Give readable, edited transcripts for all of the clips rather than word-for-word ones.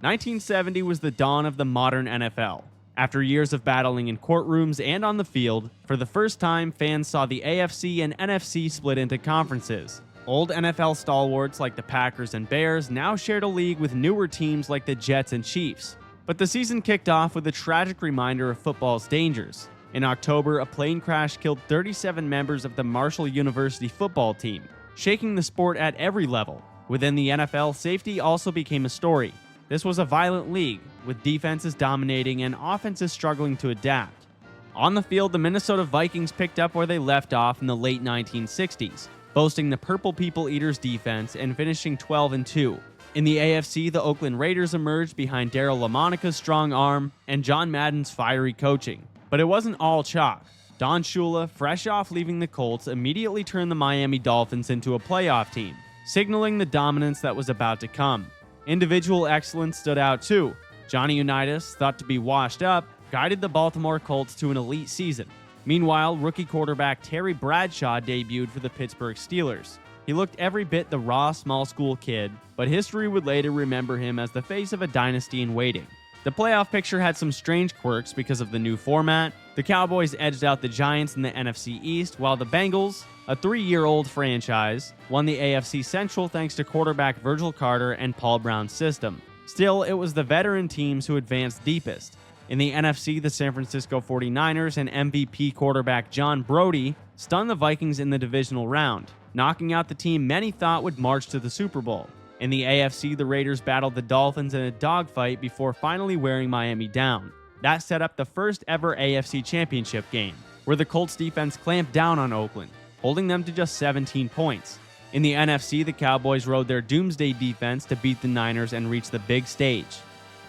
1970 was the dawn of the modern NFL. After years of battling in courtrooms and on the field, for the first time, fans saw the AFC and NFC split into conferences. Old NFL stalwarts like the Packers and Bears now shared a league with newer teams like the Jets and Chiefs. But the season kicked off with a tragic reminder of football's dangers. In October, a plane crash killed 37 members of the Marshall University football team, shaking the sport at every level. Within the NFL, safety also became a story. This was a violent league, with defenses dominating and offenses struggling to adapt. On the field, the Minnesota Vikings picked up where they left off in the late 1960s, boasting the Purple People Eaters defense and finishing 12-2. In the AFC, the Oakland Raiders emerged behind Darryl LaMonica's strong arm and John Madden's fiery coaching. But it wasn't all chalk. Don Shula, fresh off leaving the Colts, immediately turned the Miami Dolphins into a playoff team, signaling the dominance that was about to come. Individual excellence stood out too. Johnny Unitas, thought to be washed up, guided the Baltimore Colts to an elite season. Meanwhile, rookie quarterback Terry Bradshaw debuted for the Pittsburgh Steelers. He looked every bit the raw small school kid, but history would later remember him as the face of a dynasty in waiting. The playoff picture had some strange quirks because of the new format. The Cowboys edged out the Giants in the NFC East, while the Bengals, a 3-year-old franchise, won the AFC Central thanks to quarterback Virgil Carter and Paul Brown's system. Still, it was the veteran teams who advanced deepest. In the NFC, the San Francisco 49ers and MVP quarterback John Brody stunned the Vikings in the divisional round, knocking out the team many thought would march to the Super Bowl. In the AFC, the Raiders battled the Dolphins in a dogfight before finally wearing Miami down. That set up the first ever AFC Championship game, where the Colts defense clamped down on Oakland, holding them to just 17 points. In the NFC, the Cowboys rode their doomsday defense to beat the Niners and reach the big stage.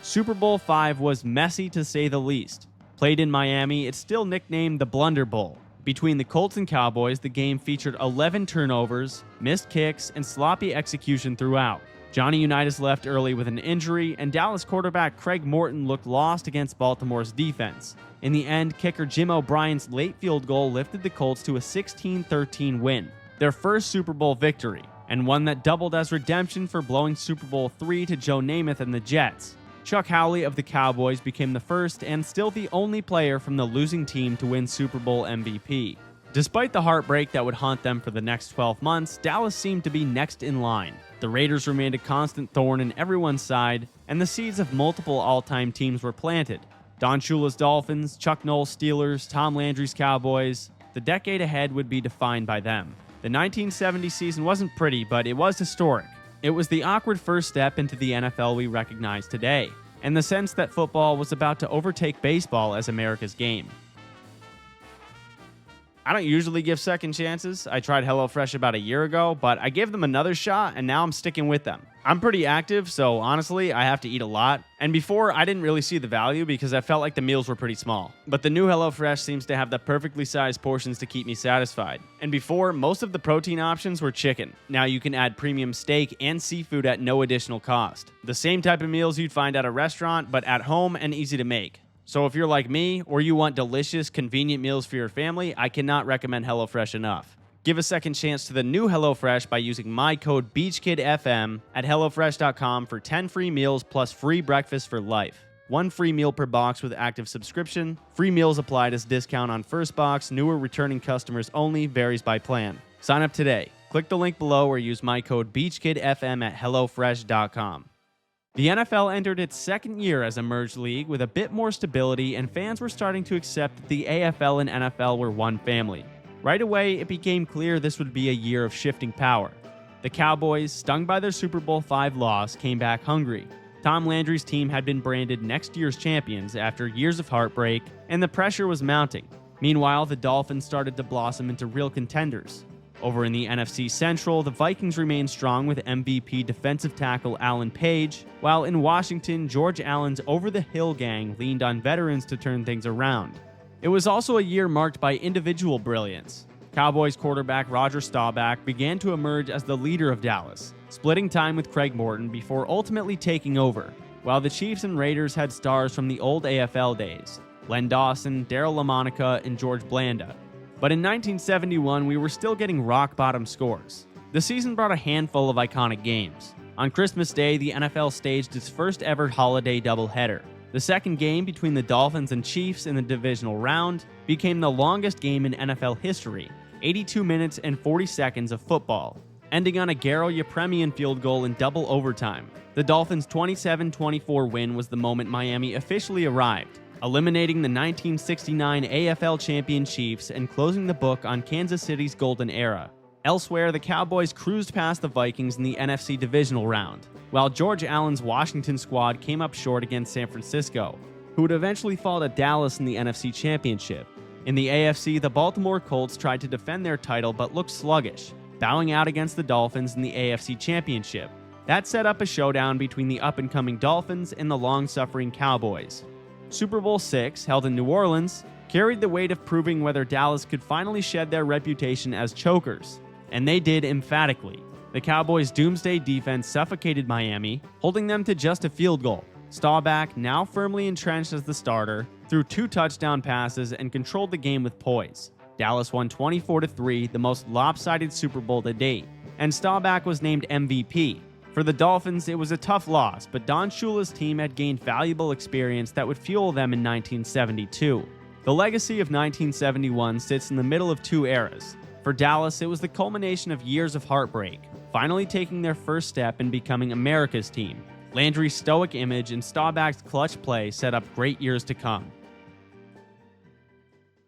Super Bowl V was messy to say the least. Played in Miami, it's still nicknamed the Blunder Bowl. Between the Colts and Cowboys, the game featured 11 turnovers, missed kicks, and sloppy execution throughout. Johnny Unitas left early with an injury, and Dallas quarterback Craig Morton looked lost against Baltimore's defense. In the end, kicker Jim O'Brien's late field goal lifted the Colts to a 16-13 win, their first Super Bowl victory, and one that doubled as redemption for blowing Super Bowl III to Joe Namath and the Jets. Chuck Howley of the Cowboys became the first and still the only player from the losing team to win Super Bowl MVP. Despite the heartbreak that would haunt them for the next 12 months, Dallas seemed to be next in line. The Raiders remained a constant thorn in everyone's side, and the seeds of multiple all-time teams were planted. Don Shula's Dolphins, Chuck Noll's Steelers, Tom Landry's Cowboys. The decade ahead would be defined by them. The 1970 season wasn't pretty, but it was historic. It was the awkward first step into the NFL we recognize today, and the sense that football was about to overtake baseball as America's game. I don't usually give second chances. I tried HelloFresh about a year ago, but I gave them another shot and now I'm sticking with them. I'm pretty active, so honestly, I have to eat a lot. And before, I didn't really see the value because I felt like the meals were pretty small. But the new HelloFresh seems to have the perfectly sized portions to keep me satisfied. And before, most of the protein options were chicken. Now you can add premium steak and seafood at no additional cost. The same type of meals you'd find at a restaurant, but at home and easy to make. So if you're like me, or you want delicious, convenient meals for your family, I cannot recommend HelloFresh enough. Give a second chance to the new HelloFresh by using my code BeachKidFM at HelloFresh.com for 10 free meals plus free breakfast for life. 1 free meal per box with active subscription. Free meals applied as discount on first box. Newer returning customers only. Varies by plan. Sign up today. Click the link below or use my code BeachKidFM at HelloFresh.com. The NFL entered its second year as a merged league with a bit more stability, and fans were starting to accept that the AFL and NFL were one family. Right away, it became clear this would be a year of shifting power. The Cowboys, stung by their Super Bowl V loss, came back hungry. Tom Landry's team had been branded next year's champions after years of heartbreak, and the pressure was mounting. Meanwhile, the Dolphins started to blossom into real contenders. Over in the NFC Central, the Vikings remained strong with MVP defensive tackle Alan Page, while in Washington, George Allen's over-the-hill gang leaned on veterans to turn things around. It was also a year marked by individual brilliance. Cowboys quarterback Roger Staubach began to emerge as the leader of Dallas, splitting time with Craig Morton before ultimately taking over, while the Chiefs and Raiders had stars from the old AFL days, Len Dawson, Darryl LaMonica, and George Blanda. But in 1971, we were still getting rock-bottom scores. The season brought a handful of iconic games. On Christmas Day, the NFL staged its first ever holiday doubleheader. The second game between the Dolphins and Chiefs in the divisional round became the longest game in NFL history, 82 minutes and 40 seconds of football, ending on a Earl Campbell field goal in double overtime. The Dolphins' 27-24 win was the moment Miami officially arrived, eliminating the 1969 AFL champion Chiefs and closing the book on Kansas City's golden era. Elsewhere, the Cowboys cruised past the Vikings in the NFC divisional round, while George Allen's Washington squad came up short against San Francisco, who would eventually fall to Dallas in the NFC Championship. In the AFC, the Baltimore Colts tried to defend their title but looked sluggish, bowing out against the Dolphins in the AFC Championship. That set up a showdown between the up-and-coming Dolphins and the long-suffering Cowboys. Super Bowl VI, held in New Orleans, carried the weight of proving whether Dallas could finally shed their reputation as chokers. And they did emphatically. The Cowboys' doomsday defense suffocated Miami, holding them to just a field goal. Staubach, now firmly entrenched as the starter, threw 2 touchdown passes and controlled the game with poise. Dallas won 24-3, the most lopsided Super Bowl to date, and Staubach was named MVP. For the Dolphins, it was a tough loss, but Don Shula's team had gained valuable experience that would fuel them in 1972. The legacy of 1971 sits in the middle of 2 eras. For Dallas, it was the culmination of years of heartbreak, finally taking their first step in becoming America's team. Landry's stoic image and Staubach's clutch play set up great years to come.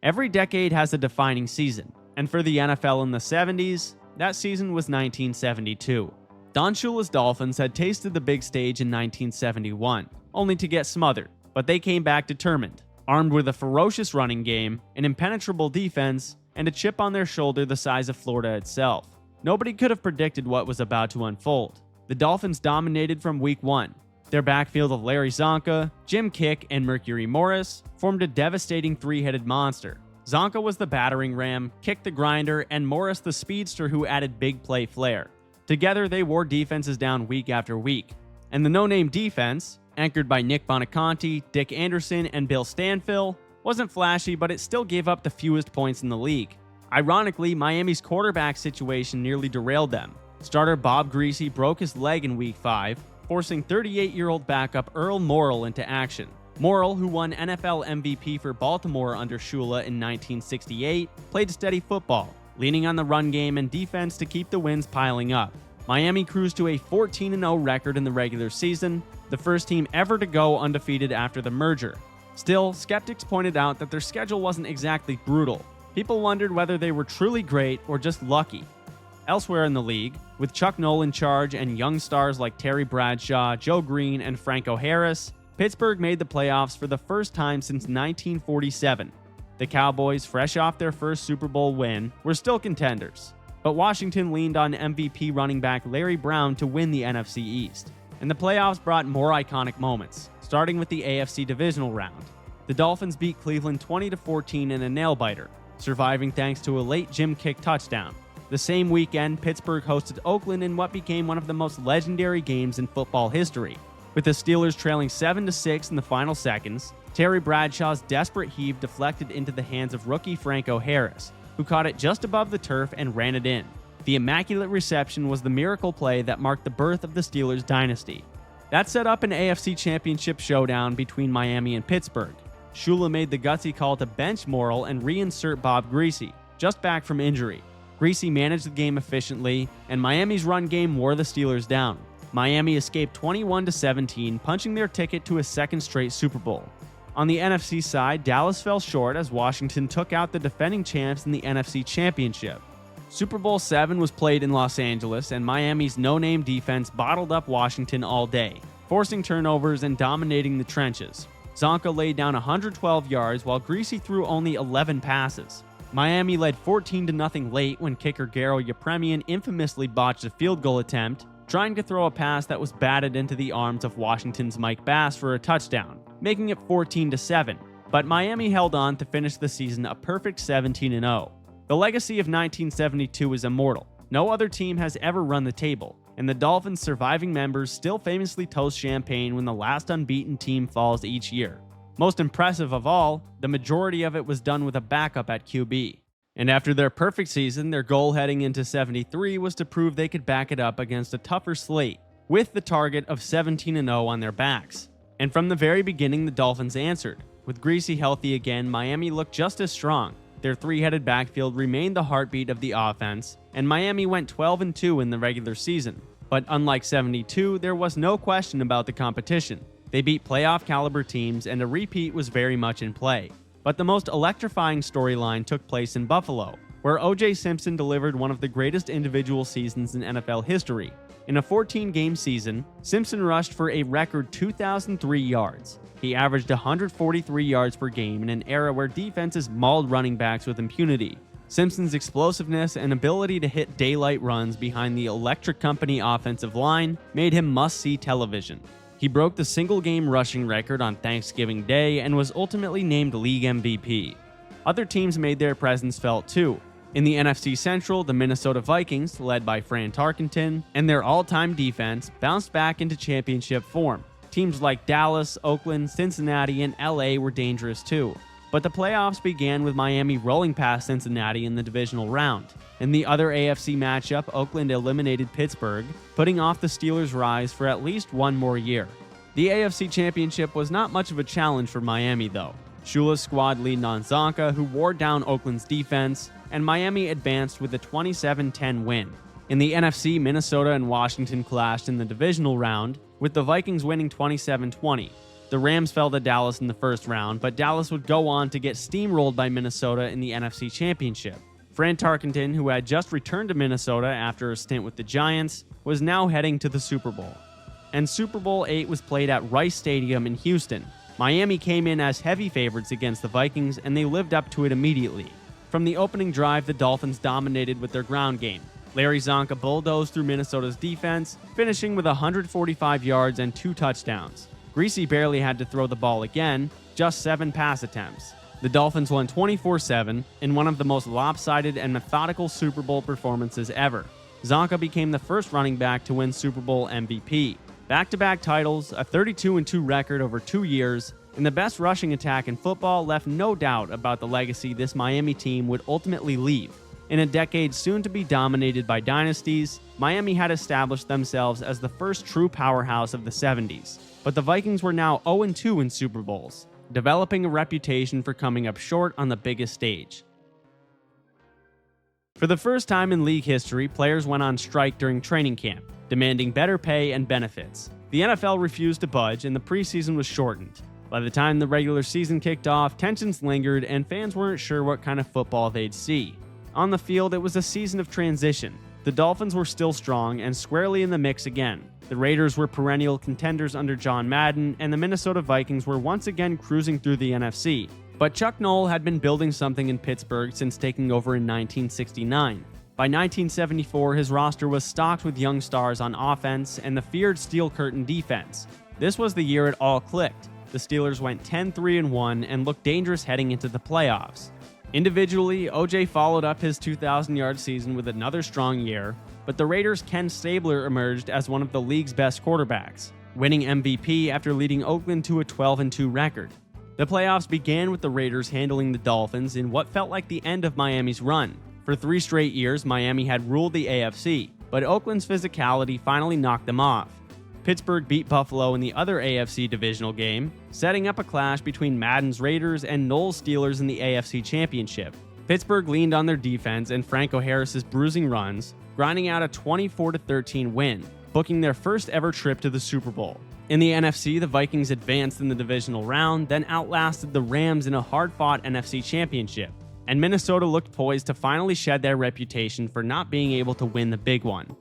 Every decade has a defining season, and for the NFL in the 70s, that season was 1972. Don Shula's Dolphins had tasted the big stage in 1971, only to get smothered, but they came back determined, armed with a ferocious running game, an impenetrable defense, and a chip on their shoulder the size of Florida itself. Nobody could have predicted what was about to unfold. The Dolphins dominated from week 1. Their backfield of Larry Zonka, Jim Kick, and Mercury Morris formed a devastating 3-headed monster. Zonka was the battering ram, Kick the grinder, and Morris the speedster who added big play flair. Together, they wore defenses down week after week. And the no-name defense, anchored by Nick Bonaconti, Dick Anderson, and Bill Stanfill, wasn't flashy, but it still gave up the fewest points in the league. Ironically, Miami's quarterback situation nearly derailed them. Starter Bob Greasy broke his leg in Week 5, forcing 38-year-old backup Earl Morrall into action. Morrall, who won NFL MVP for Baltimore under Shula in 1968, played steady football, leaning on the run game and defense to keep the wins piling up. Miami cruised to a 14-0 record in the regular season, the first team ever to go undefeated after the merger. Still, skeptics pointed out that their schedule wasn't exactly brutal. People wondered whether they were truly great or just lucky. Elsewhere in the league, with Chuck Noll in charge and young stars like Terry Bradshaw, Joe Green, and Franco Harris, Pittsburgh made the playoffs for the first time since 1947. The Cowboys, fresh off their first Super Bowl win, were still contenders. But Washington leaned on MVP running back Larry Brown to win the NFC East. And the playoffs brought more iconic moments, starting with the AFC divisional round. The Dolphins beat Cleveland 20-14 in a nail-biter, surviving thanks to a late Jim Kick touchdown. The same weekend, Pittsburgh hosted Oakland in what became one of the most legendary games in football history. With the Steelers trailing 7-6 in the final seconds, Terry Bradshaw's desperate heave deflected into the hands of rookie Franco Harris, who caught it just above the turf and ran it in. The immaculate reception was the miracle play that marked the birth of the Steelers dynasty. That set up an AFC Championship showdown between Miami and Pittsburgh. Shula made the gutsy call to bench Morrall and reinsert Bob Greasy, just back from injury. Greasy managed the game efficiently, and Miami's run game wore the Steelers down. Miami escaped 21-17, punching their ticket to a second straight Super Bowl. On the NFC side, Dallas fell short as Washington took out the defending champs in the NFC Championship. Super Bowl VII was played in Los Angeles, and Miami's no-name defense bottled up Washington all day, forcing turnovers and dominating the trenches. Zonka laid down 112 yards while Greasy threw only 11 passes. Miami led 14-0 late when kicker Earl Campbell infamously botched a field goal attempt, trying to throw a pass that was batted into the arms of Washington's Mike Bass for a touchdown, making it 14-7. But Miami held on to finish the season a perfect 17-0. The legacy of 1972 is immortal. No other team has ever run the table, and the Dolphins' surviving members still famously toast champagne when the last unbeaten team falls each year. Most impressive of all, the majority of it was done with a backup at QB. And after their perfect season, their goal heading into 73 was to prove they could back it up against a tougher slate. with the target of 17-0 on their backs. And from the very beginning, the Dolphins answered. With Greasy healthy again, Miami looked just as strong. Their three-headed backfield remained the heartbeat of the offense, and Miami went 12-2 in the regular season. But unlike 72, there was no question about the competition. They beat playoff-caliber teams, and a repeat was very much in play. But the most electrifying storyline took place in Buffalo, where O.J. Simpson delivered one of the greatest individual seasons in NFL history. In a 14-game season, Simpson rushed for a record 2,003 yards. He averaged 143 yards per game in an era where defenses mauled running backs with impunity. Simpson's explosiveness and ability to hit daylight runs behind the Electric Company offensive line made him must-see television. He broke the single-game rushing record on Thanksgiving Day and was ultimately named league MVP. Other teams made their presence felt too. In the NFC Central, the Minnesota Vikings, led by Fran Tarkenton, and their all-time defense, bounced back into championship form. Teams like Dallas, Oakland, Cincinnati, and LA were dangerous too. But the playoffs began with Miami rolling past Cincinnati in the divisional round. In the other AFC matchup, Oakland eliminated Pittsburgh, putting off the Steelers' rise for at least one more year. The AFC Championship was not much of a challenge for Miami though. Shula's squad leaned on Zonka, who wore down Oakland's defense, and Miami advanced with a 27-10 win. In the NFC, Minnesota and Washington clashed in the divisional round, with the Vikings winning 27-20. The Rams fell to Dallas in the first round, but Dallas would go on to get steamrolled by Minnesota in the NFC Championship. Fran Tarkenton, who had just returned to Minnesota after a stint with the Giants, was now heading to the Super Bowl. And Super Bowl VIII was played at Rice Stadium in Houston. Miami came in as heavy favorites against the Vikings, and they lived up to it immediately. From the opening drive, the Dolphins dominated with their ground game. Larry Zonka bulldozed through Minnesota's defense, finishing with 145 yards and 2 touchdowns. Greasy barely had to throw the ball again, just 7 pass attempts. The Dolphins won 24-7 in one of the most lopsided and methodical Super Bowl performances ever. Zonka became the first running back to win Super Bowl MVP. Back-to-back titles, a 32-2 record over 2 years, and the best rushing attack in football left no doubt about the legacy this Miami team would ultimately leave. In a decade soon to be dominated by dynasties, Miami had established themselves as the first true powerhouse of the 70s. But the Vikings were now 0-2 in Super Bowls, developing a reputation for coming up short on the biggest stage. For the first time in league history, players went on strike during training camp, demanding better pay and benefits. The NFL refused to budge, and the preseason was shortened. By the time the regular season kicked off, tensions lingered, and fans weren't sure what kind of football they'd see. On the field, it was a season of transition. The Dolphins were still strong and squarely in the mix again. The Raiders were perennial contenders under John Madden, and the Minnesota Vikings were once again cruising through the NFC. But Chuck Noll had been building something in Pittsburgh since taking over in 1969. By 1974, his roster was stocked with young stars on offense and the feared Steel Curtain defense. This was the year it all clicked. The Steelers went 10-3-1 and looked dangerous heading into the playoffs. Individually, O.J. followed up his 2,000-yard season with another strong year, but the Raiders' Ken Stabler emerged as one of the league's best quarterbacks, winning MVP after leading Oakland to a 12-2 record. The playoffs began with the Raiders handling the Dolphins in what felt like the end of Miami's run. For 3 straight years, Miami had ruled the AFC, but Oakland's physicality finally knocked them off. Pittsburgh beat Buffalo in the other AFC divisional game, setting up a clash between Madden's Raiders and Noll's Steelers in the AFC Championship. Pittsburgh leaned on their defense and Franco Harris's bruising runs, grinding out a 24-13 win, booking their first ever trip to the Super Bowl. In the NFC, the Vikings advanced in the divisional round, then outlasted the Rams in a hard-fought NFC Championship. And Minnesota looked poised to finally shed their reputation for not being able to win the big one.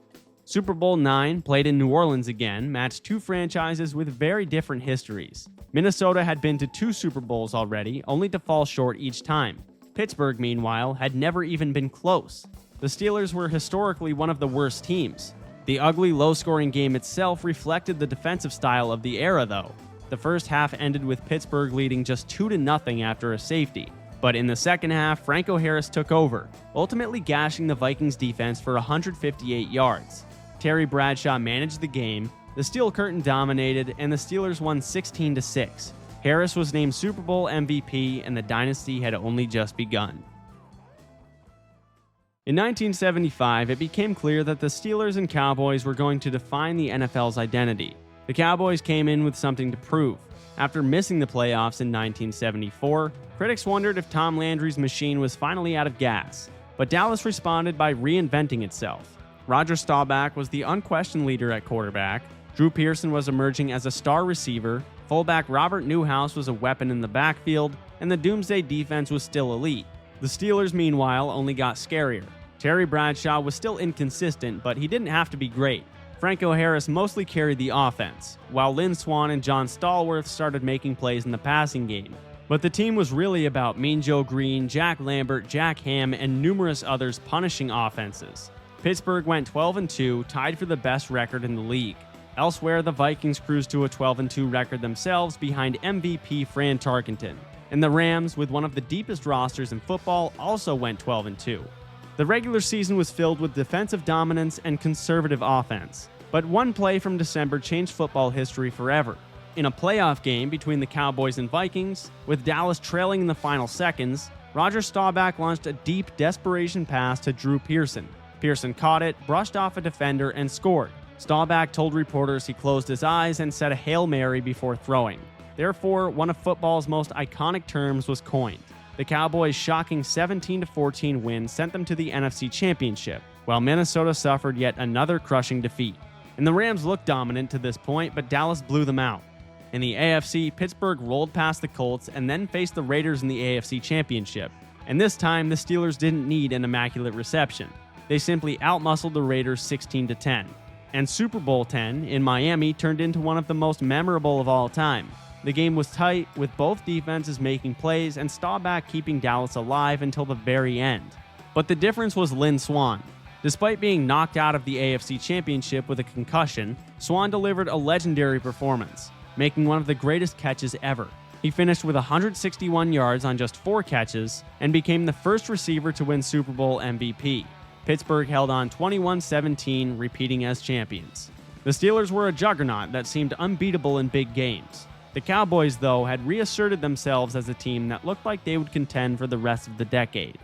Super Bowl IX, played in New Orleans again, matched 2 franchises with very different histories. Minnesota had been to 2 Super Bowls already, only to fall short each time. Pittsburgh, meanwhile, had never even been close. The Steelers were historically one of the worst teams. The ugly, low-scoring game itself reflected the defensive style of the era, though. The first half ended with Pittsburgh leading just 2-0 after a safety. But in the second half, Franco Harris took over, ultimately gashing the Vikings defense for 158 yards. Terry Bradshaw managed the game, the Steel Curtain dominated, and the Steelers won 16-6. Harris was named Super Bowl MVP, and the dynasty had only just begun. In 1975, it became clear that the Steelers and Cowboys were going to define the NFL's identity. The Cowboys came in with something to prove. After missing the playoffs in 1974, critics wondered if Tom Landry's machine was finally out of gas. But Dallas responded by reinventing itself. Roger Staubach was the unquestioned leader at quarterback, Drew Pearson was emerging as a star receiver, fullback Robert Newhouse was a weapon in the backfield, and the Doomsday defense was still elite. The Steelers, meanwhile, only got scarier. Terry Bradshaw was still inconsistent, but he didn't have to be great. Franco Harris mostly carried the offense, while Lynn Swann and John Stallworth started making plays in the passing game. But the team was really about Mean Joe Green, Jack Lambert, Jack Ham, and numerous others punishing offenses. Pittsburgh went 12-2, tied for the best record in the league. Elsewhere, the Vikings cruised to a 12-2 record themselves behind MVP Fran Tarkenton. And the Rams, with one of the deepest rosters in football, also went 12-2. The regular season was filled with defensive dominance and conservative offense. But one play from December changed football history forever. In a playoff game between the Cowboys and Vikings, with Dallas trailing in the final seconds, Roger Staubach launched a deep desperation pass to Drew Pearson. Pearson caught it, brushed off a defender, and scored. Staubach told reporters he closed his eyes and said a Hail Mary before throwing. Therefore, one of football's most iconic terms was coined. The Cowboys' shocking 17-14 win sent them to the NFC Championship, while Minnesota suffered yet another crushing defeat. And the Rams looked dominant to this point, but Dallas blew them out. In the AFC, Pittsburgh rolled past the Colts and then faced the Raiders in the AFC Championship. And this time, the Steelers didn't need an immaculate reception. They simply outmuscled the Raiders 16-10. And Super Bowl X in Miami turned into one of the most memorable of all time. The game was tight, with both defenses making plays and Staubach keeping Dallas alive until the very end. But the difference was Lynn Swann. Despite being knocked out of the AFC Championship with a concussion, Swann delivered a legendary performance, making one of the greatest catches ever. He finished with 161 yards on just 4 catches and became the first receiver to win Super Bowl MVP. Pittsburgh held on 21-17, repeating as champions. The Steelers were a juggernaut that seemed unbeatable in big games. The Cowboys, though, had reasserted themselves as a team that looked like they would contend for the rest of the decade.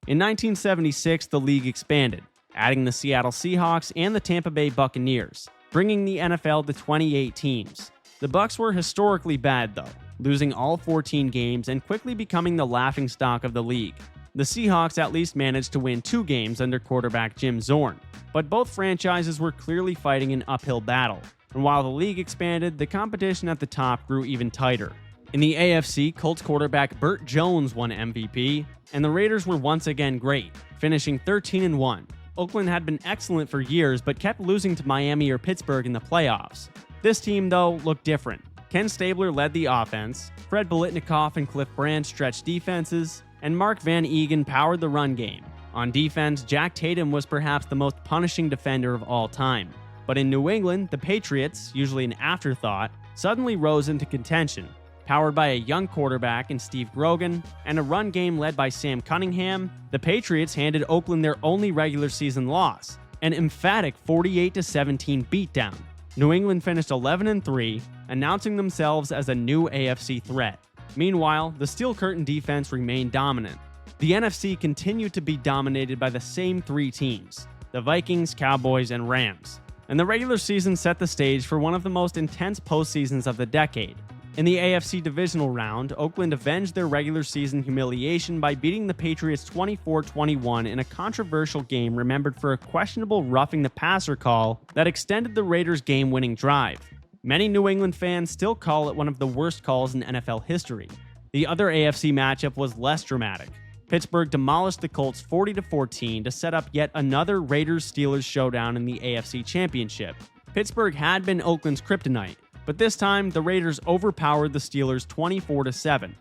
In 1976, the league expanded, adding the Seattle Seahawks and the Tampa Bay Buccaneers, bringing the NFL to 28 teams. The Bucs were historically bad, though, losing all 14 games and quickly becoming the laughingstock of the league. The Seahawks at least managed to win 2 games under quarterback Jim Zorn, but both franchises were clearly fighting an uphill battle. And while the league expanded, the competition at the top grew even tighter. In the AFC, Colts quarterback Burt Jones won MVP, and the Raiders were once again great, finishing 13-1. Oakland had been excellent for years, but kept losing to Miami or Pittsburgh in the playoffs. This team, though, looked different. Ken Stabler led the offense, Fred Biletnikoff and Cliff Brandt stretched defenses, and Mark Van Eegen powered the run game. On defense, Jack Tatum was perhaps the most punishing defender of all time. But in New England, the Patriots, usually an afterthought, suddenly rose into contention. Powered by a young quarterback in Steve Grogan and a run game led by Sam Cunningham, the Patriots handed Oakland their only regular season loss, an emphatic 48-17 beatdown. New England finished 11-3, announcing themselves as a new AFC threat. Meanwhile, the Steel Curtain defense remained dominant. The NFC continued to be dominated by the same 3 teams, the Vikings, Cowboys, and Rams. And the regular season set the stage for one of the most intense postseasons of the decade. In the AFC divisional round, Oakland avenged their regular season humiliation by beating the Patriots 24-21 in a controversial game remembered for a questionable roughing the passer call that extended the Raiders' game-winning drive. Many New England fans still call it one of the worst calls in NFL history. The other AFC matchup was less dramatic. Pittsburgh demolished the Colts 40-14 to set up yet another Raiders-Steelers showdown in the AFC Championship. Pittsburgh had been Oakland's kryptonite, but this time the Raiders overpowered the Steelers 24-7.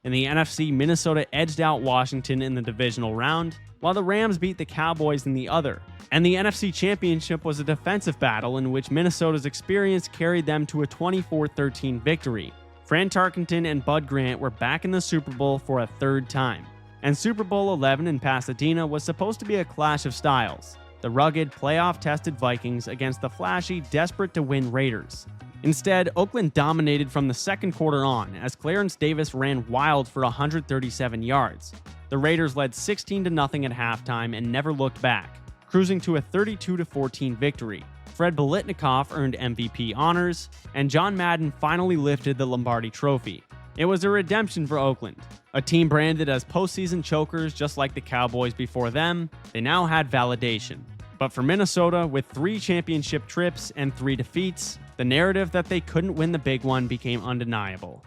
In the NFC, Minnesota edged out Washington in the divisional round, while the Rams beat the Cowboys in the other. And the NFC Championship was a defensive battle in which Minnesota's experience carried them to a 24-13 victory. Fran Tarkenton and Bud Grant were back in the Super Bowl for a 3rd time. And Super Bowl XI in Pasadena was supposed to be a clash of styles. The rugged, playoff-tested Vikings against the flashy, desperate-to-win Raiders. Instead, Oakland dominated from the second quarter on as Clarence Davis ran wild for 137 yards. The Raiders led 16-0 at halftime and never looked back, cruising to a 32-14 victory. Fred Biletnikoff earned MVP honors, and John Madden finally lifted the Lombardi Trophy. It was a redemption for Oakland. A team branded as postseason chokers just like the Cowboys before them, they now had validation. But for Minnesota, with 3 championship trips and 3 defeats, the narrative that they couldn't win the big one became undeniable.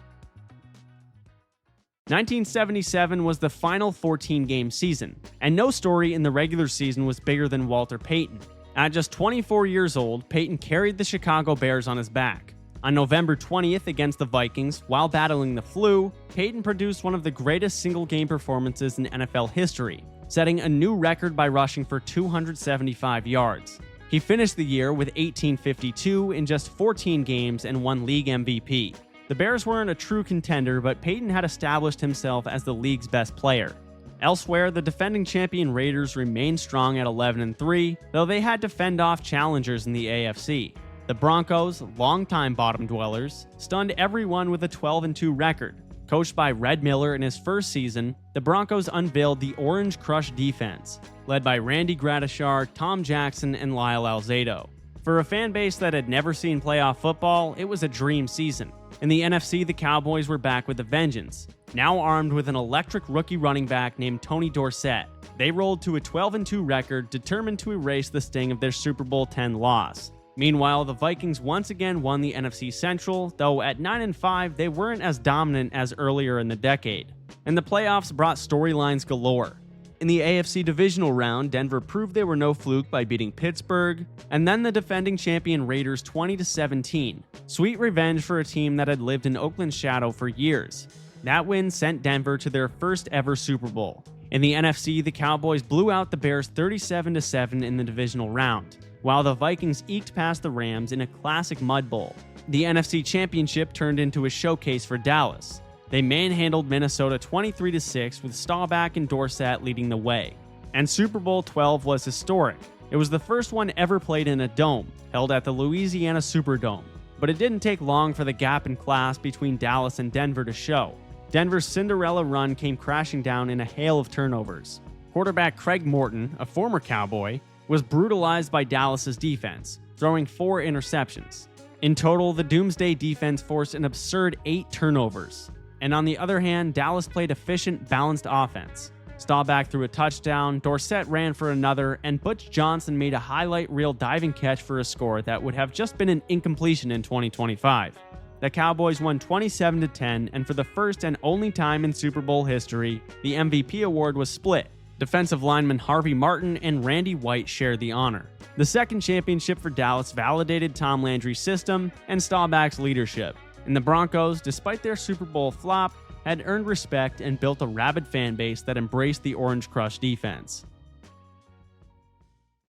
1977 was the final 14-game season, and no story in the regular season was bigger than Walter Payton. At just 24 years old, Payton carried the Chicago Bears on his back. On November 20th against the Vikings, while battling the flu, Payton produced one of the greatest single-game performances in NFL history, setting a new record by rushing for 275 yards. He finished the year with 1852 in just 14 games and won league MVP. The Bears weren't a true contender, but Payton had established himself as the league's best player. Elsewhere, the defending champion Raiders remained strong at 11-3, though they had to fend off challengers in the AFC. The Broncos, longtime bottom dwellers, stunned everyone with a 12-2 record. Coached by Red Miller in his first season, the Broncos unveiled the Orange Crush defense, led by Randy Gradishar, Tom Jackson, and Lyle Alzado. For a fan base that had never seen playoff football, it was a dream season. In the NFC, the Cowboys were back with a vengeance, now armed with an electric rookie running back named Tony Dorsett. They rolled to a 12-2 record, determined to erase the sting of their Super Bowl X loss. Meanwhile, the Vikings once again won the NFC Central, though at 9-5, they weren't as dominant as earlier in the decade. And the playoffs brought storylines galore. In the AFC divisional round, Denver proved they were no fluke by beating Pittsburgh, and then the defending champion Raiders 20-17. Sweet revenge for a team that had lived in Oakland's shadow for years. That win sent Denver to their first ever Super Bowl. In the NFC, the Cowboys blew out the Bears 37-7 in the divisional round, while the Vikings eked past the Rams in a classic mud bowl. The NFC Championship turned into a showcase for Dallas. They manhandled Minnesota 23-6 with Staubach and Dorsett leading the way. And Super Bowl XII was historic. It was the first one ever played in a dome, held at the Louisiana Superdome. But it didn't take long for the gap in class between Dallas and Denver to show. Denver's Cinderella run came crashing down in a hail of turnovers. Quarterback Craig Morton, a former Cowboy, was brutalized by Dallas's defense, throwing 4 interceptions. In total, the Doomsday defense forced an absurd 8 turnovers. And on the other hand, Dallas played efficient, balanced offense. Staubach threw a touchdown, Dorsett ran for another, and Butch Johnson made a highlight reel diving catch for a score that would have just been an incompletion in 2025. The Cowboys won 27-10, and for the first and only time in Super Bowl history, the MVP award was split. Defensive lineman Harvey Martin and Randy White shared the honor. The second championship for Dallas validated Tom Landry's system and Staubach's leadership. And the Broncos, despite their Super Bowl flop, had earned respect and built a rabid fan base that embraced the Orange Crush defense.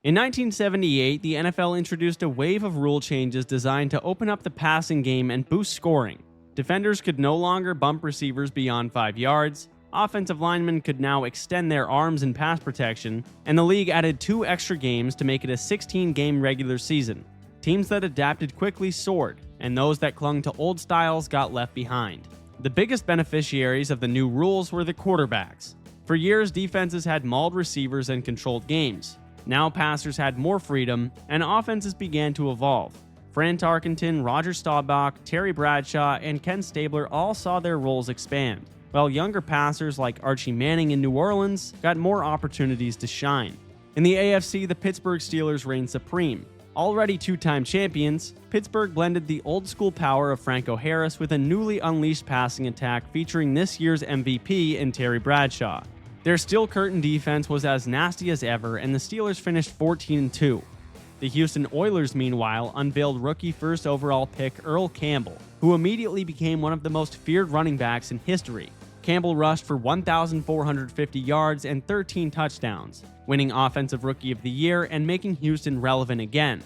In 1978, the NFL introduced a wave of rule changes designed to open up the passing game and boost scoring. Defenders could no longer bump receivers beyond 5 yards, offensive linemen could now extend their arms in pass protection, and the league added 2 extra games to make it a 16-game regular season. Teams that adapted quickly soared, and those that clung to old styles got left behind. The biggest beneficiaries of the new rules were the quarterbacks. For years, defenses had mauled receivers and controlled games. Now passers had more freedom, and offenses began to evolve. Fran Tarkenton, Roger Staubach, Terry Bradshaw, and Ken Stabler all saw their roles expand, while younger passers like Archie Manning in New Orleans got more opportunities to shine. In the AFC, the Pittsburgh Steelers reigned supreme. Already 2-time champions, Pittsburgh blended the old-school power of Franco Harris with a newly unleashed passing attack featuring this year's MVP in Terry Bradshaw. Their steel curtain defense was as nasty as ever, and the Steelers finished 14-2. The Houston Oilers, meanwhile, unveiled rookie first overall pick Earl Campbell, who immediately became one of the most feared running backs in history. Campbell rushed for 1,450 yards and 13 touchdowns, winning Offensive Rookie of the Year and making Houston relevant again.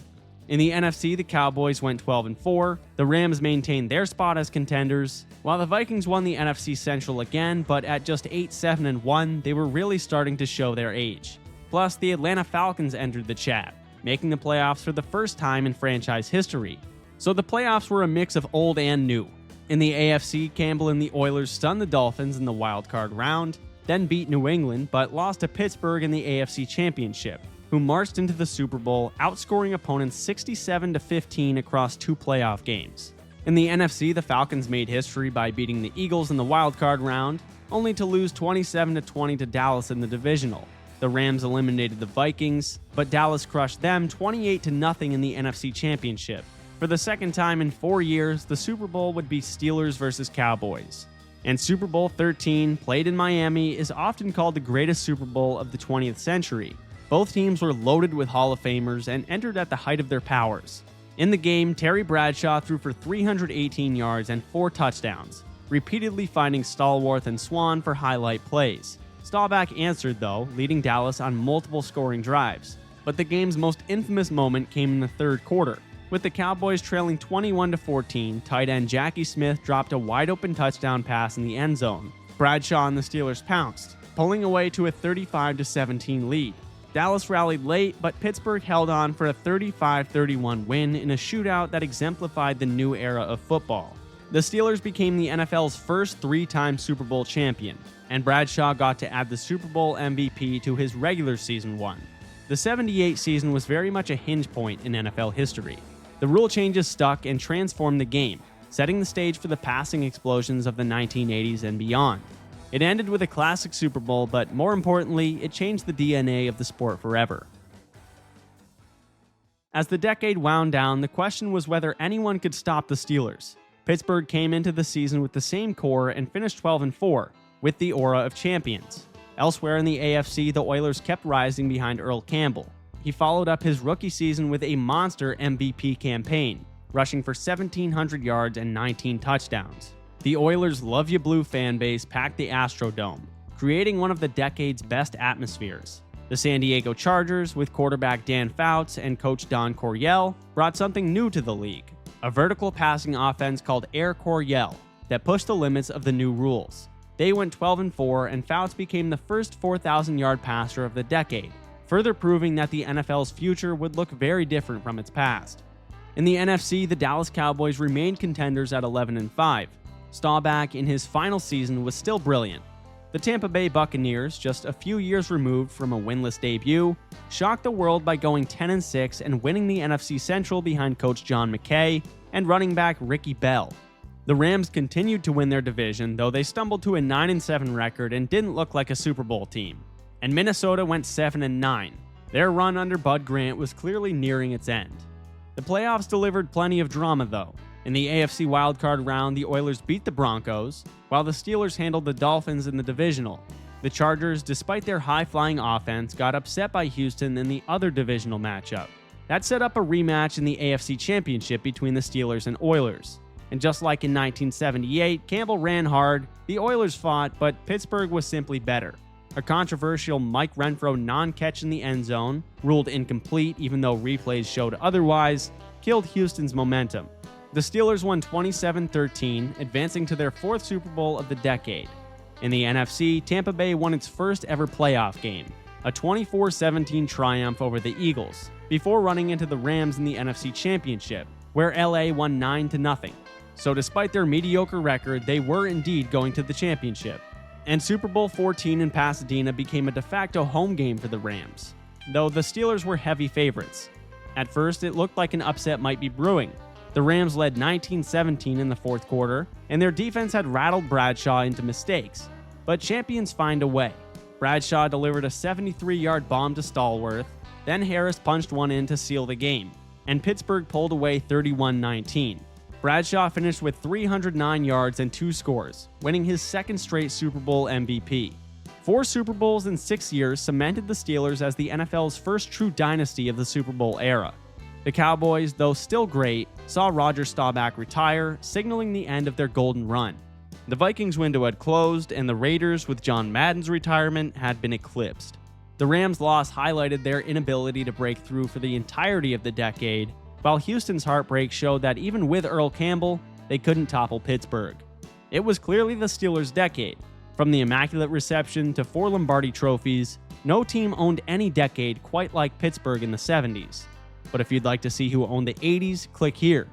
In the NFC, the Cowboys went 12-4, the Rams maintained their spot as contenders, while the Vikings won the NFC Central again, but at just 8-7-1, they were really starting to show their age. Plus, the Atlanta Falcons entered the chat, making the playoffs for the first time in franchise history. So the playoffs were a mix of old and new. In the AFC, Campbell and the Oilers stunned the Dolphins in the wild card round. then beat New England but lost to Pittsburgh in the AFC Championship, who marched into the Super Bowl, outscoring opponents 67-15 across 2 playoff games. In the NFC, the Falcons made history by beating the Eagles in the wildcard round, only to lose 27-20 to Dallas in the divisional. The Rams eliminated the Vikings, but Dallas crushed them 28-0 in the NFC Championship. For the second time in 4 years, the Super Bowl would be Steelers versus Cowboys. And Super Bowl 13, played in Miami, is often called the greatest Super Bowl of the 20th century. Both teams were loaded with Hall of Famers and entered at the height of their powers. In the game, Terry Bradshaw threw for 318 yards and 4 touchdowns, repeatedly finding Stallworth and Swan for highlight plays. Staubach answered, though, leading Dallas on multiple scoring drives. But the game's most infamous moment came in the third quarter. With the Cowboys trailing 21-14, tight end Jackie Smith dropped a wide-open touchdown pass in the end zone. Bradshaw and the Steelers pounced, pulling away to a 35-17 lead. Dallas rallied late, but Pittsburgh held on for a 35-31 win in a shootout that exemplified the new era of football. The Steelers became the NFL's first 3-time Super Bowl champion, and Bradshaw got to add the Super Bowl MVP to his regular season one. The 78 season was very much a hinge point in NFL history. The rule changes stuck and transformed the game, setting the stage for the passing explosions of the 1980s and beyond. It ended with a classic Super Bowl, but more importantly, it changed the DNA of the sport forever. As the decade wound down, the question was whether anyone could stop the Steelers. Pittsburgh came into the season with the same core and finished 12-4, with the aura of champions. Elsewhere in the AFC, the Oilers kept rising behind Earl Campbell. He followed up his rookie season with a monster MVP campaign, rushing for 1,700 yards and 19 touchdowns. The Oilers' Love Ya Blue fan base packed the Astrodome, creating one of the decade's best atmospheres. The San Diego Chargers, with quarterback Dan Fouts and coach Don Coryell, brought something new to the league, a vertical passing offense called Air Coryell that pushed the limits of the new rules. They went 12-4, and Fouts became the first 4,000-yard passer of the decade, further proving that the NFL's future would look very different from its past. In the NFC, the Dallas Cowboys remained contenders at 11-5. Staubach, in his final season, was still brilliant. The Tampa Bay Buccaneers, just a few years removed from a winless debut, shocked the world by going 10-6 and winning the NFC Central behind coach John McKay and running back Ricky Bell. The Rams continued to win their division, though they stumbled to a 9-7 record and didn't look like a Super Bowl team. And Minnesota went 7-9. Their run under Bud Grant was clearly nearing its end. The playoffs delivered plenty of drama, though. In the AFC wildcard round, the Oilers beat the Broncos, while the Steelers handled the Dolphins in the divisional. The Chargers, despite their high-flying offense, got upset by Houston in the other divisional matchup. That set up a rematch in the AFC Championship between the Steelers and Oilers. And just like in 1978, Campbell ran hard, the Oilers fought, but Pittsburgh was simply better. A controversial Mike Renfro non-catch in the end zone, ruled incomplete even though replays showed otherwise, killed Houston's momentum. The Steelers won 27-13, advancing to their 4th Super Bowl of the decade. In the NFC, Tampa Bay won its first ever playoff game, a 24-17 triumph over the Eagles, before running into the Rams in the NFC Championship, where LA won 9-0. So despite their mediocre record, they were indeed going to the championship. And Super Bowl 14 in Pasadena became a de facto home game for the Rams, though the Steelers were heavy favorites. At first, it looked like an upset might be brewing. The Rams led 19-17 in the fourth quarter, and their defense had rattled Bradshaw into mistakes. But champions find a way. Bradshaw delivered a 73-yard bomb to Stallworth, then Harris punched one in to seal the game, and Pittsburgh pulled away 31-19. Bradshaw finished with 309 yards and 2 scores, winning his second straight Super Bowl MVP. 4 Super Bowls in 6 years cemented the Steelers as the NFL's first true dynasty of the Super Bowl era. The Cowboys, though still great, saw Roger Staubach retire, signaling the end of their golden run. The Vikings window had closed, and the Raiders, with John Madden's retirement, had been eclipsed. The Rams' loss highlighted their inability to break through for the entirety of the decade, while Houston's heartbreak showed that even with Earl Campbell, they couldn't topple Pittsburgh. It was clearly the Steelers' decade. From the Immaculate Reception to 4 Lombardi Trophies, no team owned any decade quite like Pittsburgh in the 70s. But if you'd like to see who owned the 80s, click here.